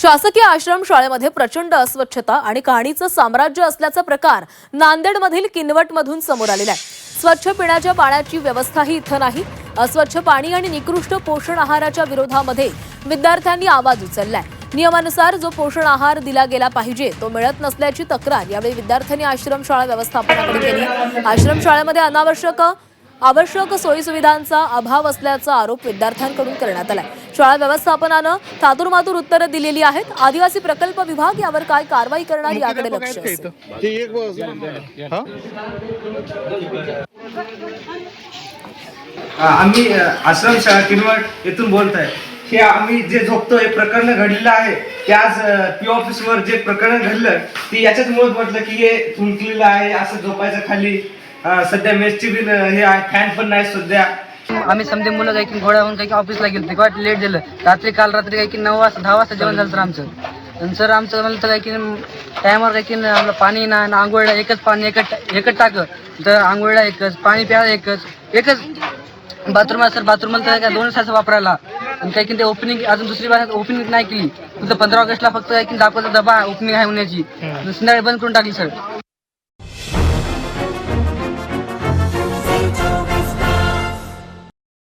शासकीय आश्रमशाळेमध्ये प्रचंड अस्वच्छता आणि कहाणीचं साम्राज्य असल्याचा प्रकार नांदेडमधील किनवटमधून समोर आलेला आहे। स्वच्छ पिण्याच्या पाण्याची व्यवस्थाही इथं नाही। अस्वच्छ पाणी आणि निकृष्ट पोषण आहाराच्या विरोधामध्ये विद्यार्थ्यांनी आवाज उचललाय। नियमानुसार जो पोषण आहार दिला गेला पाहिजे तो मिळत नसल्याची तक्रार यावेळी विद्यार्थ्यांनी आश्रमशाळा व्यवस्थापनाकडे केली। आश्रमशाळेमध्ये आवश्यक सोयीसुविधांचा अभाव असल्याचा आरोप विद्यार्थ्यांकडून करण्यात आलाय। शाळा व्यवस्थापनानं थातुरमातुर उत्तरं दिलेली आहेत। आदिवासी प्रकल्प विभाग यावर काय कारवाई करणार याकडे लक्ष असेल। आम्ही आश्रमशाळा किनवट येथून बोलत आहे। हे आम्ही जे झोपतोय प्रकरण घडलेलं आहे ते आज पी ऑफिसवर जे प्रकरण घडलं ते याच्याच मुळे म्हटलं की हे थुंकलेलं आहे, असं झोपायचं खाली। सध्या मेसची बिन हे फॅन पण नाही सध्या। आम्ही समजे मुलं काही की गोळ्या होऊन काही ऑफिसला गेलो ते काय लेट झालं। काल रात्री काही की 9 वाजता 10 वाजता जेवण झालं तर आमचं सर आमचं म्हणलं तर काही की टायमावर काही की आपलं पाणी ना आंघोळीला एकच पाणी एकच टाकं तर आंघोळीला एकच पाणी प्यायला एकच बाथरूम सर बाथरूमला तर काय 2 तास वापरायला आणि काही की ते ओपनिंग अजून दुसरी बार ओपनिंग नाही केली। फक्त 15 ऑगस्टला फक्त काही की दाखवायचा डबा ओपनिंग आहे होण्याची संध्याकाळी बंद करून टाकली सर।